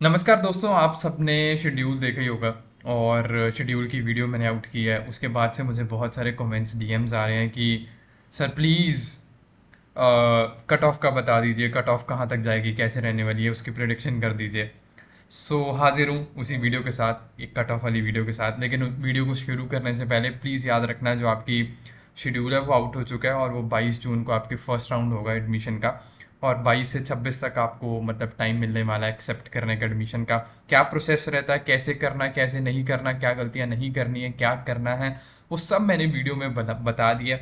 नमस्कार दोस्तों, आप सबने शेड्यूल देखा ही होगा। और शेड्यूल की वीडियो मैंने आउट की है। उसके बाद से मुझे बहुत सारे कमेंट्स डीएम्स आ रहे हैं कि सर प्लीज़ कट ऑफ का बता दीजिए, कट ऑफ कहाँ तक जाएगी, कैसे रहने वाली है, उसकी प्रेडिक्शन कर दीजिए। सो हाजिर हूँ उसी वीडियो के साथ, एक कट ऑफ वाली वीडियो के साथ। लेकिन वीडियो को शुरू करने से पहले प्लीज़ याद रखना, जो आपकी शेड्यूल है वो आउट हो चुका है और वो 22 जून को आपकी फ़र्स्ट राउंड होगा एडमिशन का। और 22 से 26 तक आपको मतलब टाइम मिलने वाला है एक्सेप्ट करने का एडमिशन का। क्या प्रोसेस रहता है, कैसे करना है, कैसे नहीं करना, क्या गलतियाँ नहीं करनी है, क्या करना है, वो सब मैंने वीडियो में बता दिया।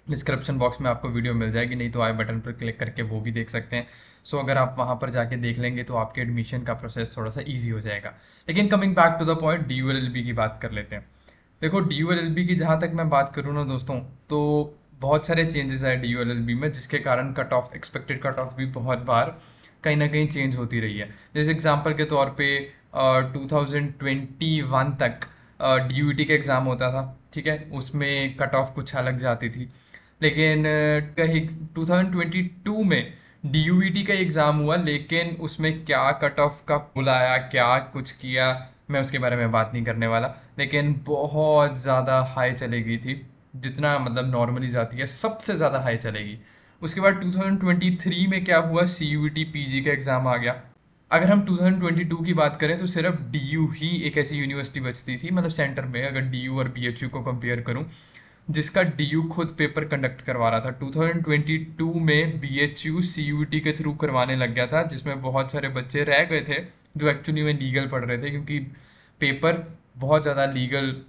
डिस्क्रिप्शन बॉक्स में आपको वीडियो मिल जाएगी, नहीं तो आई बटन पर क्लिक करके वो भी देख सकते हैं। सो अगर आप वहाँ पर जाके देख लेंगे तो आपके एडमिशन का प्रोसेस थोड़ा सा ईजी हो जाएगा। लेकिन coming back to the point, D L L B की बात कर लेते हैं। देखो, डी एल एल बी की जहाँ तक मैं बात करूँ ना दोस्तों, तो बहुत सारे चेंजेस आए डी एल एल बी में, जिसके कारण cut off, expected cut off भी बहुत बार कहीं ना कहीं चेंज होती रही है। जैसे एग्जांपल के तौर पे 2021 तक डी यू टी का एग्ज़ाम होता था, ठीक है, उसमें कट ऑफ कुछ अलग जाती थी। लेकिन कहीं 2022 में डी यू टी का एग्ज़ाम हुआ, लेकिन उसमें क्या कट ऑफ का बुलाया, क्या कुछ किया, मैं उसके बारे में बात नहीं करने वाला। लेकिन बहुत ज़्यादा हाई चली गई थी, जितना मतलब नॉर्मली जाती है सबसे ज़्यादा हाई चलेगी। उसके बाद 2023 में क्या हुआ, सी यू टी पी जी का एग्ज़ाम आ गया। अगर हम 2022 की बात करें तो सिर्फ डी यू ही एक ऐसी यूनिवर्सिटी बचती थी, मतलब सेंटर में, अगर डी यू और बी एच यू को कंपेयर करूं, जिसका डीयू खुद पेपर कंडक्ट करवा रहा था। 2022 में बीएचयू सीयूईटी के थ्रू करवाने लग गया था, जिसमें बहुत सारे बच्चे रह गए थे जो एक्चुअली में लीगल पढ़ रहे थे, क्योंकि पेपर बहुत ज़्यादा लीगल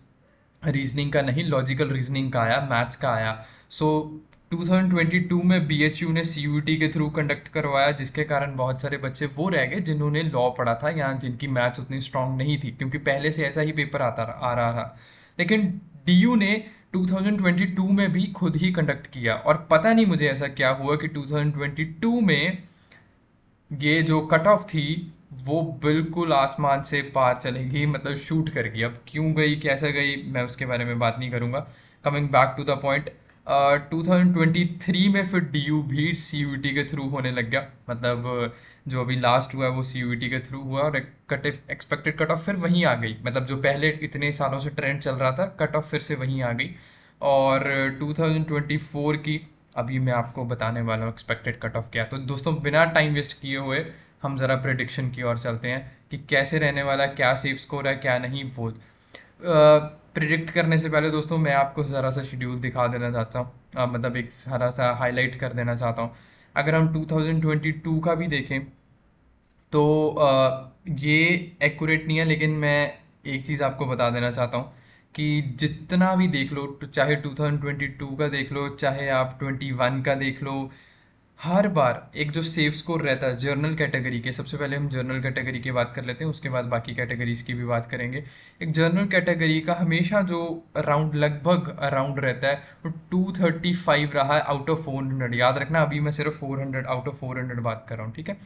रीजनिंग का नहीं, लॉजिकल रीजनिंग का आया, मैथ्स का आया। सो 2022 में बीएचयू ने सीयूईटी के थ्रू कंडक्ट करवाया, जिसके कारण बहुत सारे बच्चे वो रह गए जिन्होंने लॉ पढ़ा था या जिनकी मैथ्स उतनी स्ट्रांग नहीं थी, क्योंकि पहले से ऐसा ही पेपर आ रहा था। लेकिन डीयू ने 2022 में भी खुद ही कंडक्ट किया, और पता नहीं मुझे ऐसा क्या हुआ कि 2022 में ये जो कट ऑफ थी वो बिल्कुल आसमान से पार चली गई, मतलब शूट कर गई। अब क्यों गई, कैसे गई, मैं उसके बारे में बात नहीं करूंगा। Coming back to the point, 2023 में फिर डी यू भी सी यू टी के थ्रू होने लग गया। मतलब जो अभी लास्ट हुआ है वो सी यू टी के थ्रू हुआ, और कट एक्सपेक्टेड कट ऑफ फिर वहीं आ गई। मतलब जो पहले इतने सालों से ट्रेंड चल रहा था, कट ऑफ फिर से वहीं आ गई। और 2024 की अभी मैं आपको बताने वाला हूँ एक्सपेक्टेड कट ऑफ क्या है। तो दोस्तों, बिना टाइम वेस्ट किए हुए हम ज़रा प्रिडिक्शन की ओर चलते हैं कि कैसे रहने वाला है, क्या सेफ स्कोर है, क्या नहीं। वो प्रिडिक्ट करने से पहले दोस्तों मैं आपको ज़रा सा शेड्यूल दिखा देना चाहता हूँ, मतलब एक ज़रा सा हाईलाइट कर देना चाहता हूँ। अगर हम 2022 का भी देखें तो ये एक्यूरेट नहीं है, लेकिन मैं एक चीज़ आपको बता देना चाहता हूँ कि जितना भी देख लो, तो चाहे 2022 का देख लो, चाहे आप 21 का देख लो, हर बार एक जो सेफ स्कोर रहता है जर्नल कैटेगरी के। सबसे पहले हम जर्नल कैटेगरी की बात कर लेते हैं, उसके बाद बाकी कैटेगरीज की भी बात करेंगे। एक जर्नल कैटेगरी का हमेशा जो अराउंड, लगभग अराउंड रहता है, वो 235 रहा है आउट ऑफ 400। याद रखना, अभी मैं सिर्फ 400 आउट ऑफ 400 बात कर रहा हूँ, ठीक है।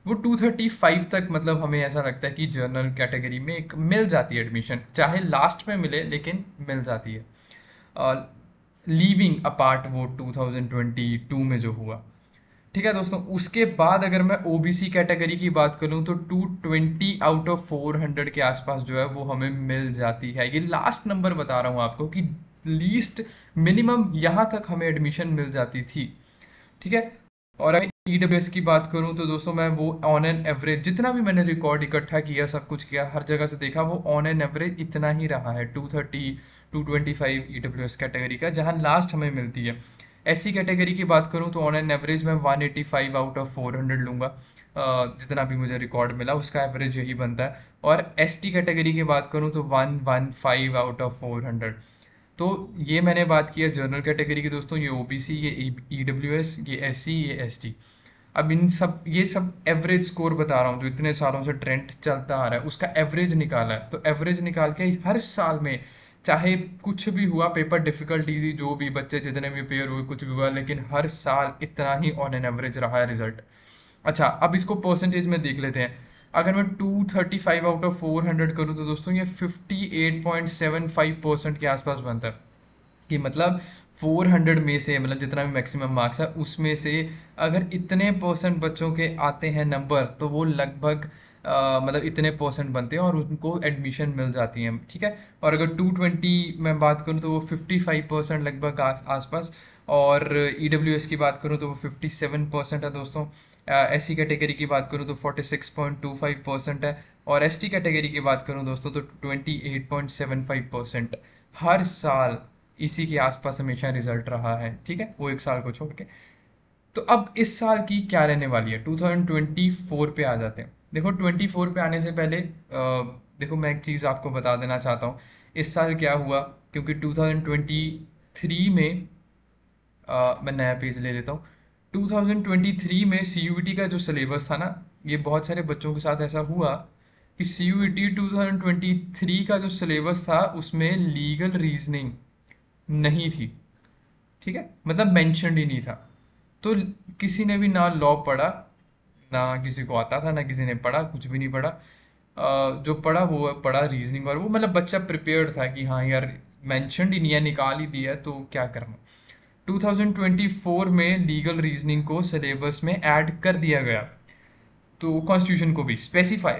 वो 235 तक, मतलब हमें ऐसा लगता है कि जर्नल कैटेगरी में एक मिल जाती है एडमिशन, चाहे लास्ट में मिले लेकिन मिल जाती है। लीविंग अपार्ट वो 2022 में जो हुआ, ठीक है दोस्तों। उसके बाद अगर मैं ओबीसी कैटेगरी की बात करूं तो 220 आउट ऑफ 400 के आसपास जो है वो हमें मिल जाती है। ये लास्ट नंबर बता रहा हूं आपको कि लीस्ट मिनिमम यहां तक हमें एडमिशन मिल जाती थी, ठीक है। और अगर ईडब्ल्यूएस की बात करूं तो दोस्तों, मैं वो ऑन एन एवरेज जितना भी मैंने रिकॉर्ड इकट्ठा किया, सब कुछ किया, हर जगह से देखा, वो ऑन एन एवरेज इतना ही रहा है, 230 225 ईडब्ल्यूएस कैटेगरी का, जहां लास्ट हमें मिलती है। एससी कैटेगरी की बात करूं तो ऑन एन एवरेज मैं 185 आउट ऑफ 400 लूंगा। जितना भी मुझे रिकॉर्ड मिला उसका एवरेज यही बनता है। और एसटी कैटेगरी की बात करूं तो 115 आउट ऑफ 400। तो ये मैंने बात किया जनरल कैटेगरी की दोस्तों, ये ओबीसी, ये ईडब्ल्यूएस, ये एससी, ये एसटी। अब इन सब, ये सब एवरेज स्कोर बता रहा हूँ, जो इतने सालों से ट्रेंड चलता आ रहा है उसका एवरेज निकाला है। तो एवरेज निकाल के हर साल में, चाहे कुछ भी हुआ, पेपर डिफिकल्ट इजी जो भी, बच्चे जितने भी पेयर हुए, कुछ भी हुआ, लेकिन हर साल इतना ही ऑन एन एवरेज रहा है रिजल्ट। अच्छा, अब इसको परसेंटेज में देख लेते हैं। अगर मैं 235 आउट ऑफ 400 करूँ तो दोस्तों ये 58.75% के आसपास बनता है। कि मतलब 400 में से मतलब जितना भी मैक्सिमम मार्क्स है उसमें से अगर इतने परसेंट बच्चों के आते हैं नंबर तो वो लगभग मतलब इतने परसेंट बनते हैं और उनको एडमिशन मिल जाती है, ठीक है। और अगर 220 में बात करूँ तो वो 55% लगभग आसपास। और EWS की बात करूँ तो वो 57% है दोस्तों। SC कैटेगरी की बात करूँ तो 46.25% है। और ST कैटेगरी की बात करूँ दोस्तों तो 28.75%। हर साल इसी के आसपास हमेशा रिजल्ट रहा है, ठीक है, वो एक साल को छोड़ के। तो अब इस साल की क्या रहने वाली है, 2024 पे आ जाते हैं। देखो 24 पे आने से पहले देखो मैं एक चीज़ आपको बता देना चाहता हूँ इस साल क्या हुआ। क्योंकि 2023 में मैं नया पेज ले लेता हूँ। 2023 में CUET का जो सिलेबस था ना, ये बहुत सारे बच्चों के साथ ऐसा हुआ कि CUET 2023 का जो सिलेबस था उसमें लीगल रीजनिंग नहीं थी, ठीक है, मतलब मेंशन्ड ही नहीं था। तो किसी ने भी ना लॉ पढ़ा, ना किसी को आता था, ना किसी ने पढ़ा, कुछ भी नहीं पढ़ा। जो पढ़ा वो पढ़ा रीजनिंग, और वो मतलब बच्चा प्रिपेयर्ड था कि हाँ यार मेंशन्ड ही नहीं है, निकाल ही दिया है तो क्या करना। 2024 में लीगल रीजनिंग को सिलेबस में ऐड कर दिया गया। तो कॉन्स्टिट्यूशन को भी स्पेसिफाई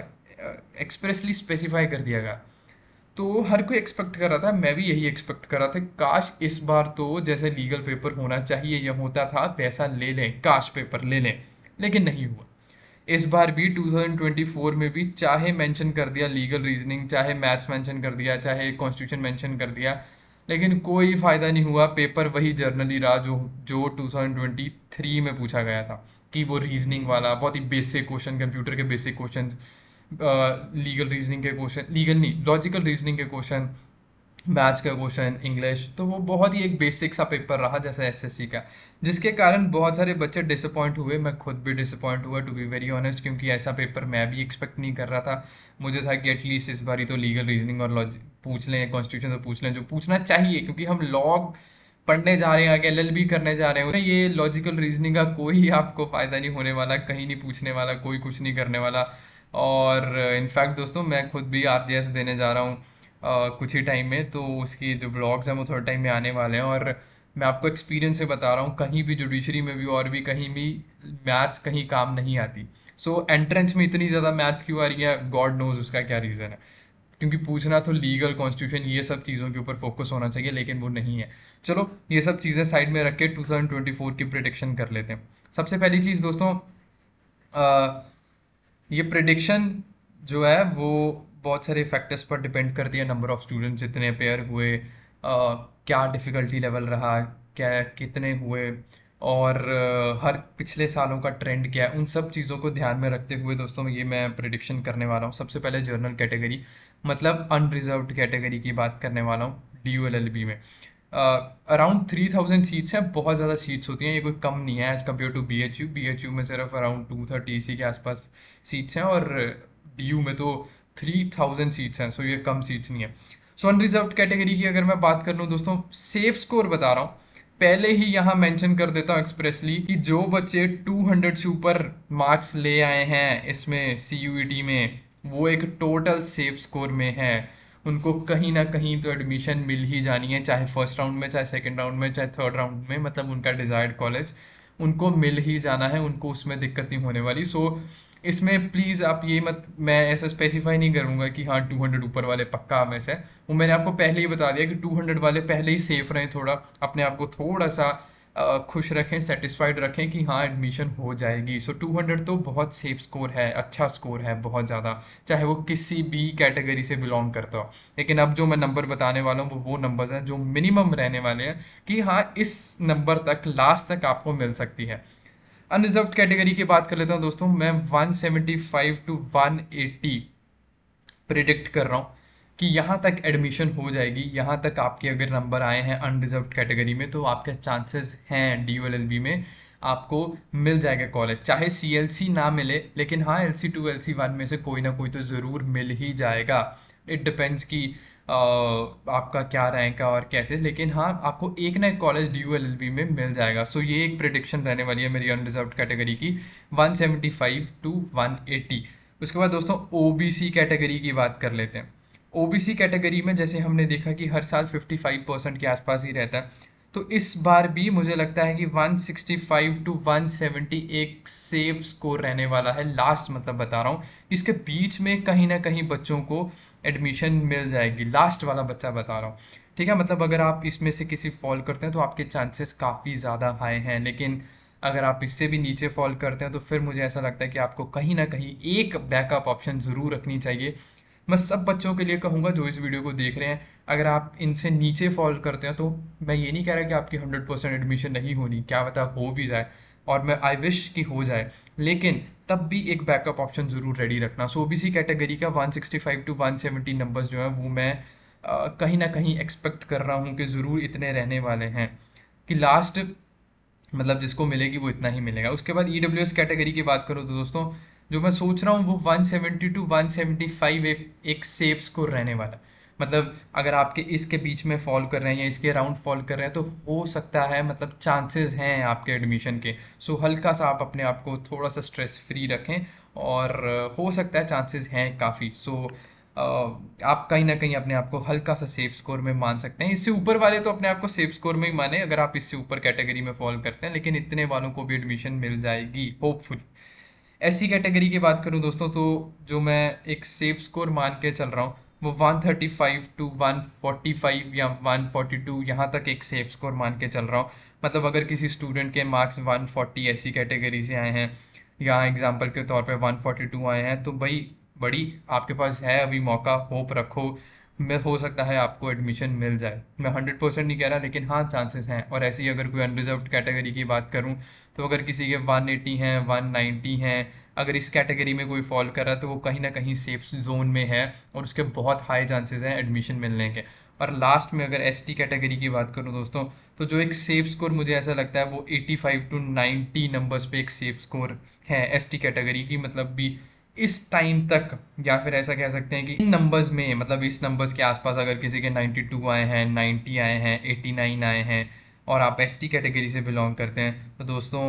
एक्सप्रेसली स्पेसिफाई कर दिया गया। तो हर कोई एक्सपेक्ट कर रहा था, मैं भी यही एक्सपेक्ट कर रहा था, काश इस बार तो जैसे लीगल पेपर होना चाहिए या होता था वैसा ले लें, काश पेपर ले लें। लेकिन नहीं हुआ। इस बार भी 2024 में भी चाहे मेंशन कर दिया लीगल रीजनिंग, चाहे मैथ्स मेंशन कर दिया, चाहे कॉन्स्टिट्यूशन मेंशन कर दिया, लेकिन कोई फायदा नहीं हुआ। पेपर वही जर्नली रहा जो जो 2023 में पूछा गया था, कि वो रीजनिंग वाला बहुत ही बेसिक क्वेश्चन, कंप्यूटर के बेसिक क्वेश्चन, लीगल रीजनिंग के क्वेश्चन, लीगल नहीं लॉजिकल रीजनिंग के क्वेश्चन, मैथ्स का क्वेश्चन, इंग्लिश, तो वो बहुत ही एक बेसिक सा पेपर रहा जैसे SSC का, जिसके कारण बहुत सारे बच्चे डिसअपॉइंट हुए। मैं खुद भी डिसअपॉइंट हुआ टू बी वेरी ऑनेस्ट, क्योंकि ऐसा पेपर मैं भी एक्सपेक्ट नहीं कर रहा था। मुझे था कि एटलीस्ट इस बारी तो लीगल रीजनिंग और लॉजिक पूछ लें, कॉन्स्टिट्यूशन तो पूछ लें, जो पूछना चाहिए, क्योंकि हम लॉ पढ़ने जा रहे हैं, आगे LLB करने जा रहे हैं। ये लॉजिकल रीजनिंग का कोई आपको फायदा नहीं होने वाला, कहीं नहीं पूछने वाला, कोई कुछ नहीं करने वाला। और इनफैक्ट दोस्तों मैं खुद भी RJS देने जा रहा हूँ कुछ ही टाइम में, तो उसकी जो व्लॉग्स हैं वो थोड़े टाइम में आने वाले हैं। और मैं आपको एक्सपीरियंस से बता रहा हूँ, कहीं भी जुडिशरी में भी और भी कहीं भी मैथ्स कहीं काम नहीं आती। सो एंट्रेंस में इतनी ज़्यादा मैथ्स क्यों आ रही है, गॉड नोज उसका क्या रीज़न है। क्योंकि पूछना तो लीगल, कॉन्स्टिट्यूशन, ये सब चीज़ों के ऊपर फोकस होना चाहिए, लेकिन वो नहीं है। चलो ये सब चीज़ें साइड में रख के 2024 की प्रिडिक्शन कर लेते हैं। सबसे पहली चीज़ दोस्तों, ये प्रिडिक्शन जो है वो बहुत सारे फैक्टर्स पर डिपेंड करती है। नंबर ऑफ स्टूडेंट्स जितने पेयर हुए, क्या डिफ़िकल्टी लेवल रहा, क्या कितने हुए, और हर पिछले सालों का ट्रेंड क्या है, उन सब चीज़ों को ध्यान में रखते हुए दोस्तों ये मैं प्रिडिक्शन करने वाला हूँ। सबसे पहले जर्नल कैटेगरी, मतलब अनरिजर्व्ड कैटेगरी की बात करने वाला हूँ DU LLB में। अराउंड 3000 सीट्स हैं, बहुत ज़्यादा सीट्स होती हैं, ये कोई कम नहीं है एज़ कम्पेयर टू BHU में सिर्फ अराउंड 230 इसी के आसपास सीट्स हैं, और DU में तो 3000 सीट्स हैं, सो ये कम सीट्स नहीं है। सो अनरिजर्व्ड कैटेगरी की अगर मैं बात कर लूँ दोस्तों, सेफ स्कोर बता रहा हूँ, पहले ही यहाँ मेंशन कर देता हूँ एक्सप्रेसली कि जो बच्चे 200 से ऊपर मार्क्स ले आए हैं इसमें CUET में, वो एक टोटल सेफ स्कोर में है। उनको कहीं ना कहीं तो एडमिशन मिल ही जानी है, चाहे फर्स्ट राउंड में, चाहे सेकंड राउंड में, चाहे थर्ड राउंड में, मतलब उनका डिजायर्ड कॉलेज उनको मिल ही जाना है, उनको उसमें दिक्कत नहीं होने वाली। सो इसमें प्लीज़ आप ये मत, मैं ऐसा स्पेसिफाई नहीं करूँगा कि हाँ 200 ऊपर वाले पक्का में से, वो मैंने आपको पहले ही बता दिया कि 200 वाले पहले ही सेफ रहें, थोड़ा अपने आप को थोड़ा सा खुश रखें, सेटिस्फाइड रखें कि हाँ एडमिशन हो जाएगी। सो 200 तो बहुत सेफ स्कोर है, अच्छा स्कोर है बहुत ज़्यादा, चाहे वो किसी भी कैटेगरी से बिलोंग करता हो। लेकिन अब जो मैं नंबर बताने वाला हूँ वो नंबर्स हैं जो मिनिमम रहने वाले हैं, कि हाँ इस नंबर तक लास्ट तक आपको मिल सकती है। अनरिजर्व कैटेगरी की बात कर लेता हूँ दोस्तों, मैं 175 to 180 प्रिडिक्ट कर रहा हूँ कि यहाँ तक एडमिशन हो जाएगी। यहाँ तक आपके अगर नंबर आए हैं अनरिजर्व कैटेगरी में तो आपके चांसेस हैं DU LLB में आपको मिल जाएगा कॉलेज, चाहे CLC ना मिले, लेकिन हाँ LC2 LC1 में से कोई ना कोई तो ज़रूर मिल ही जाएगा। इट डिपेंड्स कि आपका क्या रैंक है और कैसे, लेकिन हाँ आपको एक ना एक कॉलेज DU LLB में मिल जाएगा। सो ये एक प्रिडिक्शन रहने वाली है मेरी अनरिजर्व कैटेगरी की, 175 to 180। उसके बाद दोस्तों OBC कैटेगरी की बात कर लेते हैं। ओबीसी कैटेगरी में जैसे हमने देखा कि हर साल 55% के आसपास ही रहता है, तो इस बार भी मुझे लगता है कि 165 टू 170 एक सेफ स्कोर रहने वाला है, लास्ट मतलब बता रहा हूँ। इसके बीच में कहीं ना कहीं बच्चों को एडमिशन मिल जाएगी, लास्ट वाला बच्चा बता रहा हूँ। ठीक है, मतलब अगर आप इसमें से किसी फॉल करते हैं तो आपके चांसेस काफ़ी ज़्यादा हाई हैं, लेकिन अगर आप इससे भी नीचे फॉल करते हैं तो फिर मुझे ऐसा लगता है कि आपको कहीं ना कहीं एक बैकअप ऑप्शन ज़रूर रखनी चाहिए। मैं सब बच्चों के लिए कहूँगा जो इस वीडियो को देख रहे हैं, अगर आप इनसे नीचे फॉल करते हैं तो मैं ये नहीं कह रहा कि आपकी 100% एडमिशन नहीं होनी, क्या पता हो भी जाए, और मैं आई विश कि हो जाए, लेकिन तब भी एक बैकअप ऑप्शन ज़रूर रेडी रखना। सो ओबीसी कैटेगरी का 165 टू 170 नंबर्स जो है वो मैं कहीं ना कहीं एक्सपेक्ट कर रहा हूँ कि ज़रूर इतने रहने वाले हैं, कि लास्ट मतलब जिसको मिलेगी वो इतना ही मिलेगा। उसके बाद ईडब्ल्यूएस कैटेगरी की बात करूँ तो दोस्तों, जो मैं सोच रहा हूँ वो 170 टू 175 एक सेफ स्कोर रहने वाला है। मतलब अगर आपके इसके बीच में फॉल कर रहे हैं या इसके अराउंड फॉल कर रहे हैं तो हो सकता है, मतलब चांसेस हैं आपके एडमिशन के। सो हल्का सा आप अपने आप को थोड़ा सा स्ट्रेस फ्री रखें, और हो सकता है चांसेस हैं काफ़ी। सो आप कहीं ना कहीं अपने आप को हल्का सा सेफ स्कोर में मान सकते हैं। इससे ऊपर वाले तो अपने आप को सेफ स्कोर में ही माने अगर आप इससे ऊपर कैटेगरी में फॉल करते हैं, लेकिन इतने वालों को भी एडमिशन मिल जाएगी होपफुली। एससी कैटेगरी की बात करूं दोस्तों, तो जो मैं एक सेफ स्कोर मान के चल रहा हूँ वो 135 टू 145 या 142 यहाँ तक एक सेफ स्कोर मान के चल रहा हूँ। मतलब अगर किसी स्टूडेंट के मार्क्स 140 एससी कैटेगरी से आए हैं, या एग्जांपल के तौर पे 142 आए हैं, तो भाई बड़ी आपके पास है अभी मौका, होप रखो, मैं हो सकता है आपको एडमिशन मिल जाए। मैं 100% नहीं कह रहा, लेकिन हाँ चांसेस हैं। और ऐसी अगर कोई अनरिजर्व्ड कैटेगरी की बात करूँ, तो अगर किसी के 180 हैं, 190 हैं, अगर इस कैटेगरी में कोई फॉल कर रहा है तो वो कहीं ना कहीं सेफ जोन में है और उसके बहुत हाई चांसेस हैं एडमिशन मिलने के। और लास्ट में अगर एसटी कैटेगरी की बात करूँ दोस्तों, तो जो एक सेफ स्कोर मुझे ऐसा लगता है वो 85 टू 90 नंबर्स पे एक सेफ स्कोर है एसटी कैटेगरी की। मतलब भी इस टाइम तक, या फिर ऐसा कह सकते हैं कि इन नंबर्स में, मतलब इस नंबर्स के आसपास अगर किसी के 92 आए हैं, 90 आए हैं, 89 आए हैं, और आप एसटी कैटेगरी से बिलोंग करते हैं, तो दोस्तों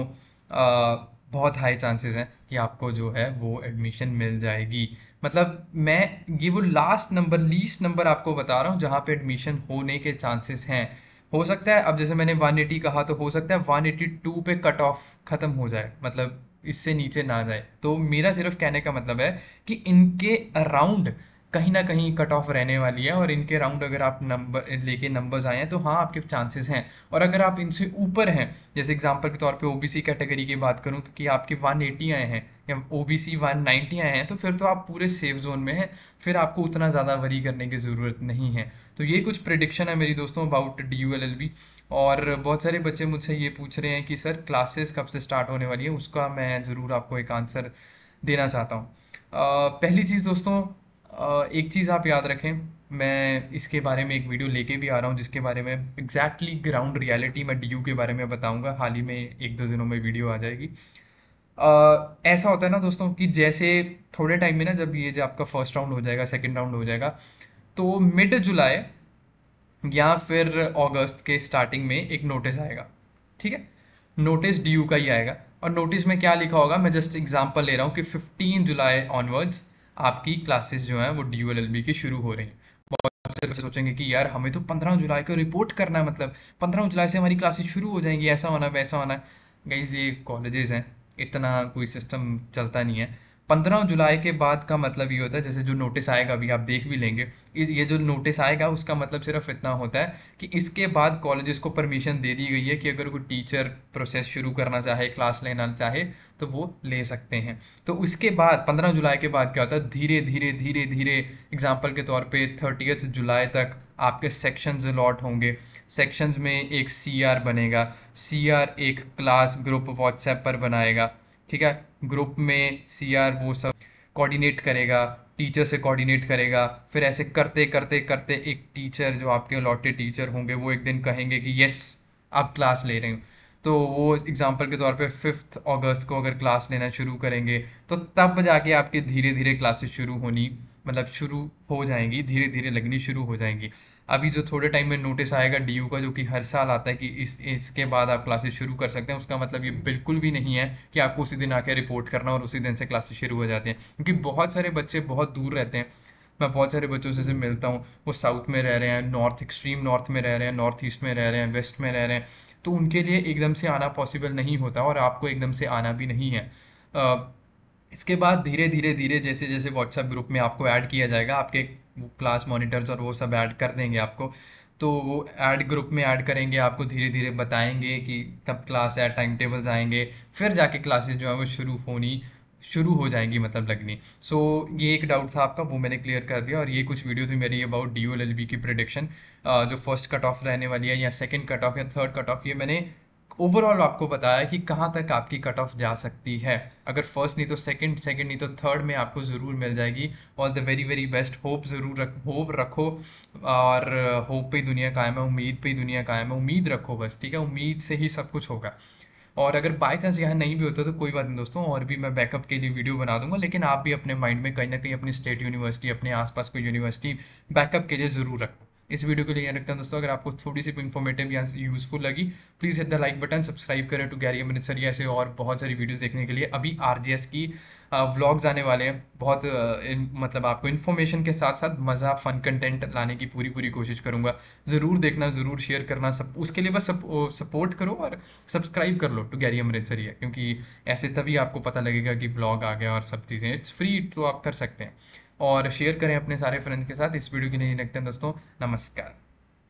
बहुत हाई चांसेस हैं कि आपको जो है वो एडमिशन मिल जाएगी। मतलब मैं ये वो लास्ट नंबर, लीस्ट नंबर आपको बता रहा हूँ जहाँ पे एडमिशन होने के चांसेस हैं। हो सकता है, अब जैसे मैंने 180 कहा, तो हो सकता है 182 पे कट ऑफ खत्म हो जाए, मतलब इससे नीचे ना जाए। तो मेरा सिर्फ कहने का मतलब है कि इनके अराउंड कहीं ना कहीं कट ऑफ रहने वाली है, और इनके अराउंड अगर आप नंबर लेके नंबर्स आए हैं तो हाँ आपके चांसेस हैं। और अगर आप इनसे ऊपर हैं, जैसे एग्जांपल के तौर पे ओबीसी कैटेगरी की बात करूँ तो कि आपके 180 आए हैं या ओबीसी 190 आए हैं, तो फिर तो आप पूरे सेफ जोन में हैं, फिर आपको उतना ज़्यादा वरी करने की ज़रूरत नहीं है। तो ये कुछ प्रिडिक्शन है मेरी दोस्तों अबाउट DULLB। और बहुत सारे बच्चे मुझसे ये पूछ रहे हैं कि सर क्लासेस कब से स्टार्ट होने वाली है, उसका मैं ज़रूर आपको एक आंसर देना चाहता हूँ। पहली चीज़ दोस्तों, एक चीज़ आप याद रखें, मैं इसके बारे में एक वीडियो लेके भी आ रहा हूँ जिसके बारे में एग्जैक्टली ग्राउंड रियलिटी मैं DU के बारे में बताऊंगा। हाल ही में 1-2 दिनों में वीडियो आ जाएगी। ऐसा होता है ना दोस्तों कि जैसे थोड़े टाइम में ना, जब ये जो आपका फर्स्ट राउंड हो जाएगा, सेकंड राउंड हो जाएगा, तो मिड जुलाई या फिर अगस्त के स्टार्टिंग में एक नोटिस आएगा। ठीक है, नोटिस DU का ही आएगा, और नोटिस में क्या लिखा होगा, मैं जस्ट एग्जांपल ले रहा हूँ कि 15 जुलाई ऑनवर्ड्स आपकी क्लासेस जो हैं वो DULLB की शुरू हो रही हैं। बहुत से बच्चे सोचेंगे कि यार हमें तो 15 जुलाई को रिपोर्ट करना है, मतलब 15 जुलाई से हमारी क्लासेस शुरू हो जाएंगी, ऐसा होना वैसा होना। गाइस ये कॉलेजेस हैं, इतना कोई सिस्टम चलता नहीं है। 15 जुलाई के बाद का मतलब ये होता है, जैसे जो नोटिस आएगा अभी आप देख भी लेंगे, ये जो नोटिस आएगा उसका मतलब सिर्फ इतना होता है कि इसके बाद कॉलेजेस को परमिशन दे दी गई है कि अगर कोई टीचर प्रोसेस शुरू करना चाहे, क्लास लेना चाहे, तो वो ले सकते हैं। तो उसके बाद 15 जुलाई के बाद क्या होता है, धीरे धीरे धीरे धीरे एग्जाम्पल के तौर पे 30 जुलाई तक आपके सेक्शंस अलॉट होंगे। सेक्शंस में एक CR बनेगा, CR एक क्लास ग्रुप व्हाट्सएप पर बनाएगा। ठीक है, ग्रुप में CR वो सब कोऑर्डिनेट करेगा, टीचर से कोऑर्डिनेट करेगा, फिर ऐसे करते करते करते एक टीचर, जो आपके अलॉटेड टीचर होंगे, वो एक दिन कहेंगे कि यस आप क्लास ले रहे हो। तो वो एग्जांपल के तौर पे 5 अगस्त को अगर क्लास लेना शुरू करेंगे, तो तब जाके आपकी धीरे धीरे क्लासेस शुरू होनी, मतलब शुरू हो जाएंगी, धीरे धीरे लगनी शुरू हो जाएंगी। अभी जो थोड़े टाइम में नोटिस आएगा DU का, जो कि हर साल आता है कि इसके बाद आप क्लासेस शुरू कर सकते हैं, उसका मतलब ये बिल्कुल भी नहीं है कि आपको उसी दिन आके रिपोर्ट करना और उसी दिन से क्लासेस शुरू हो जाते हैं, क्योंकि बहुत सारे बच्चे बहुत दूर रहते हैं। मैं बहुत सारे बच्चों से मिलता हूँ, वो साउथ में रह रहे हैं, नॉर्थ एक्सट्रीम नॉर्थ में रह रहे हैं, नॉर्थ ईस्ट में रह रहे हैं, वेस्ट में रह रहे हैं। तो उनके लिए एकदम से आना पॉसिबल नहीं होता और आपको एकदम से आना भी नहीं है। इसके बाद धीरे धीरे धीरे जैसे जैसे व्हाट्सएप ग्रुप में आपको ऐड किया जाएगा, आपके वो क्लास मॉनिटर्स और वो सब ऐड कर देंगे आपको। तो वो ऐड ग्रुप में ऐड करेंगे, आपको धीरे धीरे बताएंगे कि कब क्लास है, टाइम टेबल्स आएंगे, फिर जाके क्लासेस जो है वो शुरू हो जाएंगी, मतलब लगनी। सो ये एक डाउट था आपका, वो मैंने क्लियर कर दिया। और ये कुछ वीडियो थी मेरी about D L L B की प्रिडिक्शन, जो फर्स्ट कट ऑफ रहने वाली है या सेकंड कट ऑफ या थर्ड कट ऑफ, ये मैंने ओवरऑल आपको बताया कि कहाँ तक आपकी कट ऑफ जा सकती है। अगर फर्स्ट नहीं तो सेकंड, सेकंड नहीं तो थर्ड में आपको ज़रूर मिल जाएगी। All the very very best. Hope रखो, और होप पे ही दुनिया कायम है, उम्मीद पे ही दुनिया कायम है। उम्मीद रखो बस, ठीक है, उम्मीद से ही सब कुछ होगा। और अगर बाई चांस यहाँ नहीं भी होता तो कोई बात नहीं दोस्तों, और भी मैं बैकअप के लिए वीडियो बना दूंगा। लेकिन आप भी अपने माइंड में कहीं ना कहीं अपनी स्टेट यूनिवर्सिटी, अपने आसपास कोई यूनिवर्सिटी बैकअप के लिए ज़रूर रखो। इस वीडियो के लिए यहाँ रखता हूँ दोस्तों। अगर आपको थोड़ी सी इन्फॉर्मेटिव या यूजफुल लगी, please hit the like button, subscribe करें टू गैरी अमृतसर। ऐसे और बहुत सारी वीडियोस देखने के लिए अभी आरजेएस की व्लॉग्स आने वाले हैं। बहुत मतलब आपको इन्फॉर्मेशन के साथ साथ मज़ा, फन कंटेंट लाने की पूरी पूरी कोशिश करूंगा। ज़रूर देखना, ज़रूर शेयर करना, सब उसके लिए बस सपोर्ट करो और सब्सक्राइब कर लो टू गैरी अमृतसर, क्योंकि ऐसे तभी आपको पता लगेगा कि व्लॉग आ गया और सब चीज़ें। इट्स फ्री, तो आप कर सकते हैं। और शेयर करें अपने सारे फ्रेंड्स के साथ। इस वीडियो के लिए रखते हैं दोस्तों। नमस्कार।